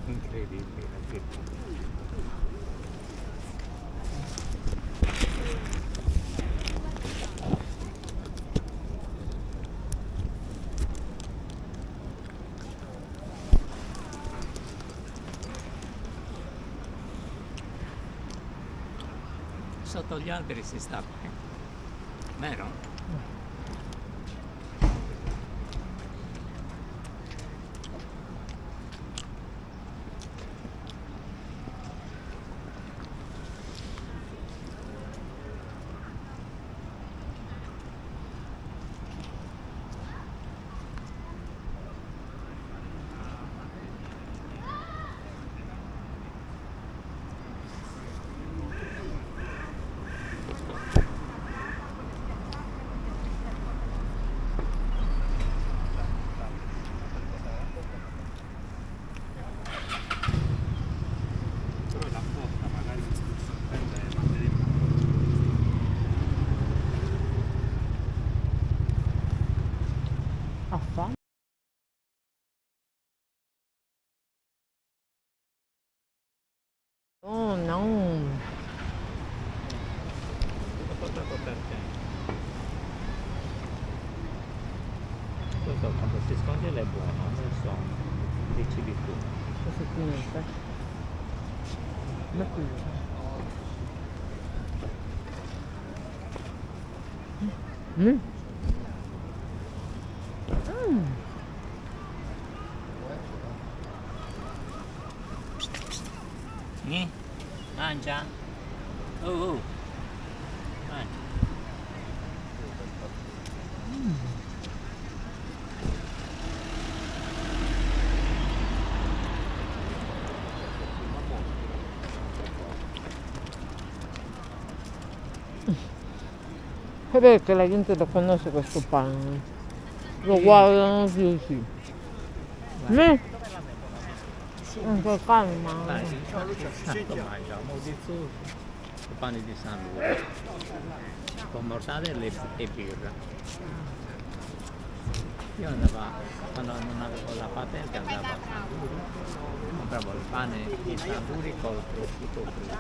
Incredibile. Sotto gli alberi si sta bene, vero? Affa. Oh no. Tutto portato per te. Questo quando si scongela è buono, adesso decidi tu. Questo qui niente. Ma qui. Mm. Mm. Mangia. Mangia. E perché la gente lo conosce questo pane? Lo guardano così. Me? Anche calma. Dai, di solito mangiamo di tutto. Il pane di San Luca, con mortadella e birra. Io andavo, quando non avevo la patente, andavo a San Luri, compravo il pane di San Luri col prosciutto crudo.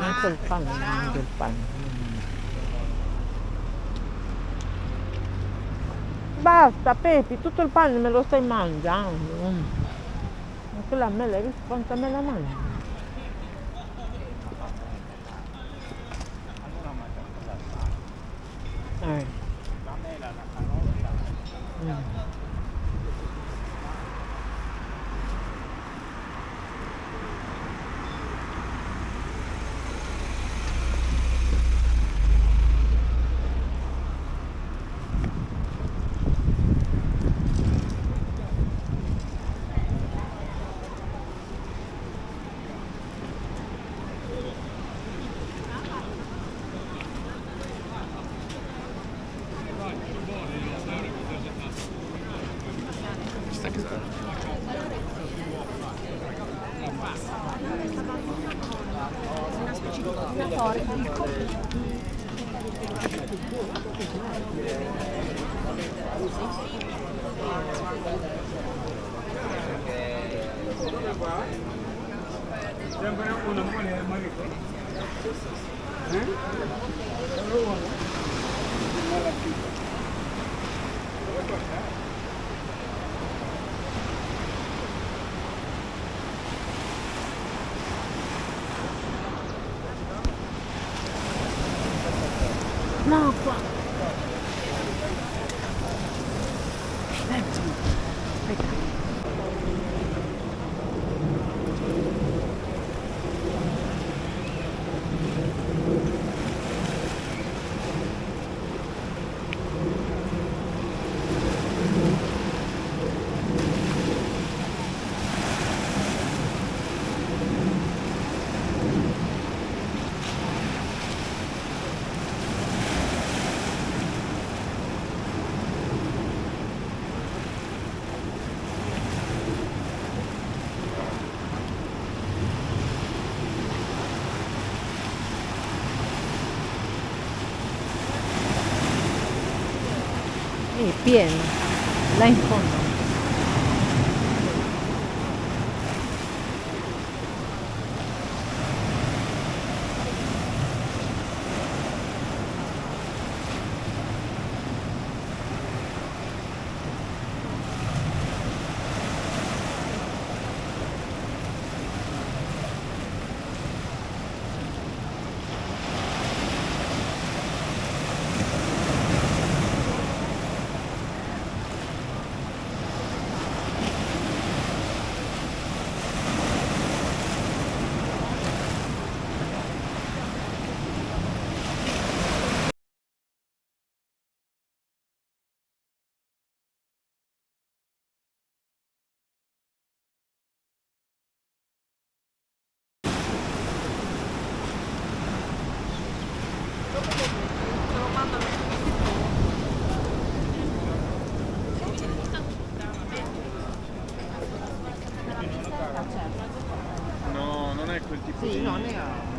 Anche il pane, anche il pane. Basta Pepi, tutto il pane me lo stai mangiando. Ma quella me l'hai visto quanta me la mangi? Mm. No, qua. Aspetta. pieno, là in fondo. No, non è quel tipo di... No, ne ha.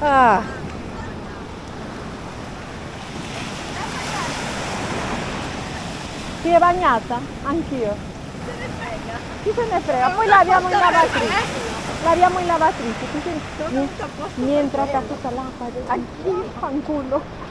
Ah. Ti è bagnata? Anch'io. Chi se ne frega? Poi laviamo in lavatrice. Laviamo in lavatrice. Mi è entrata tutta l'acqua. Anch'io, fanculo.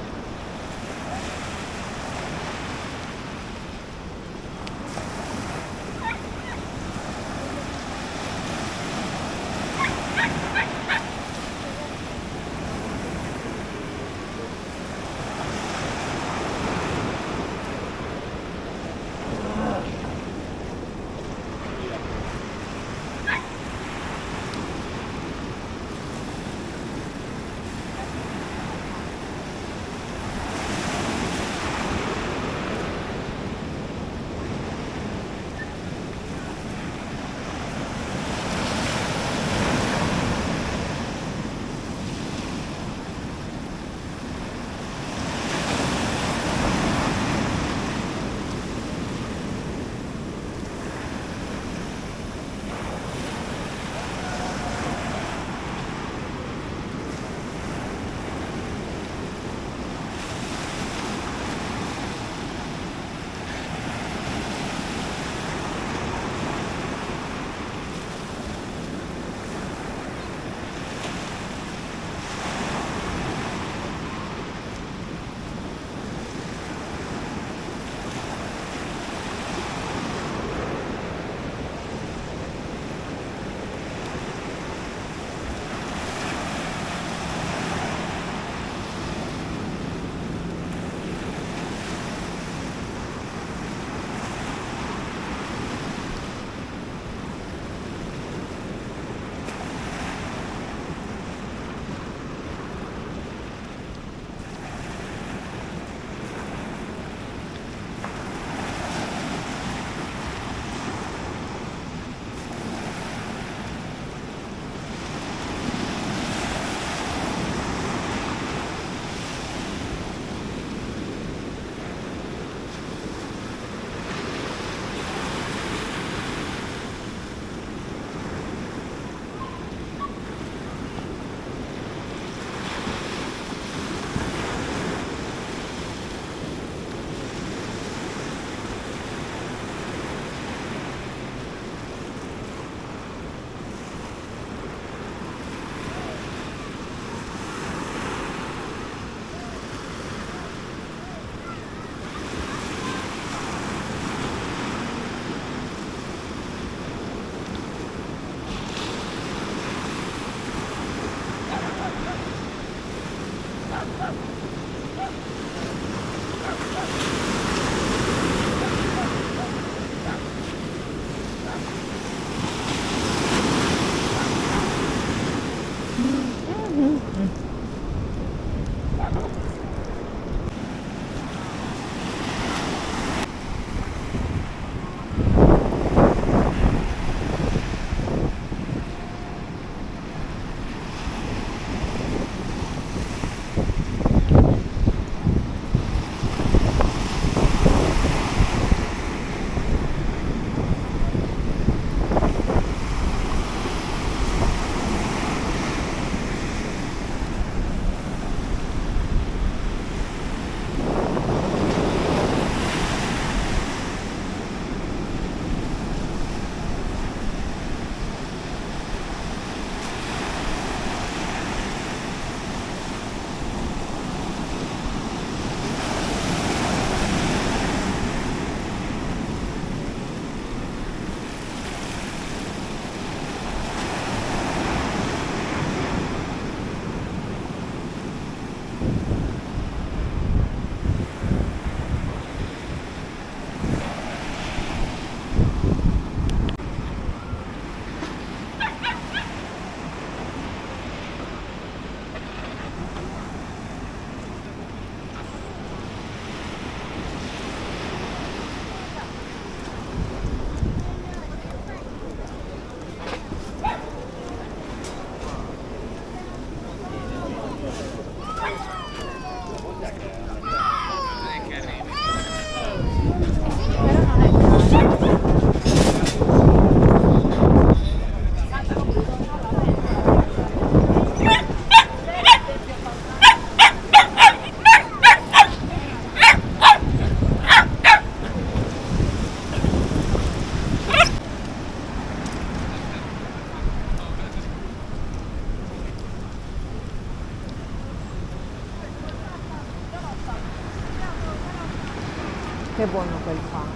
Che buono quel pane.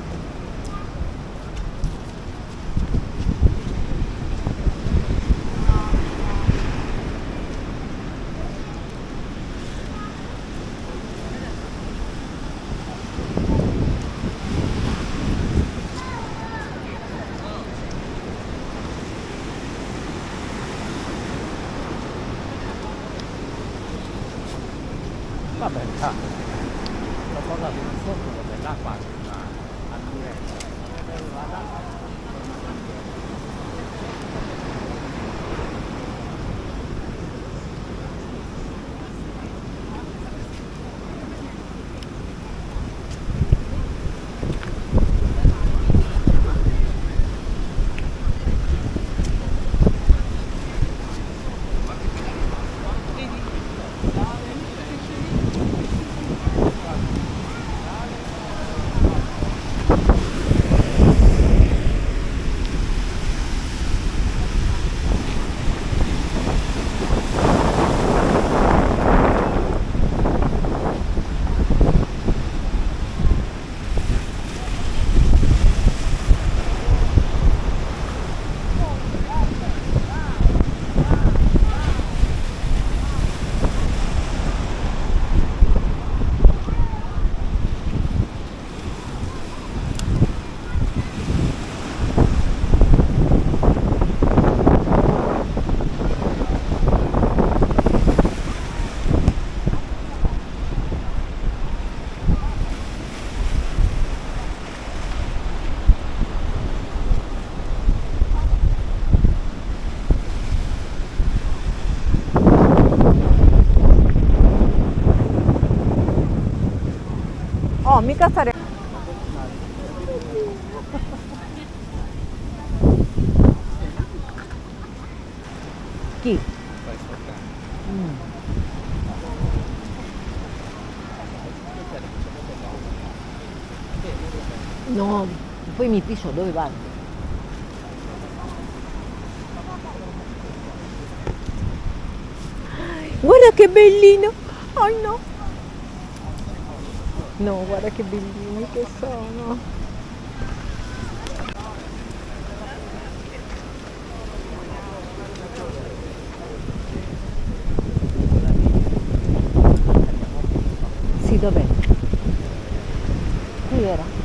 Vabbè, l'ho portato in fondo dove l'acqua arriva a diretto. Oh, mica stare... Chi? No, poi mi piso, dove vado? Guarda che bellino! Oh no! No, guarda che bellini che sono! Sì, dov'è? Qui era.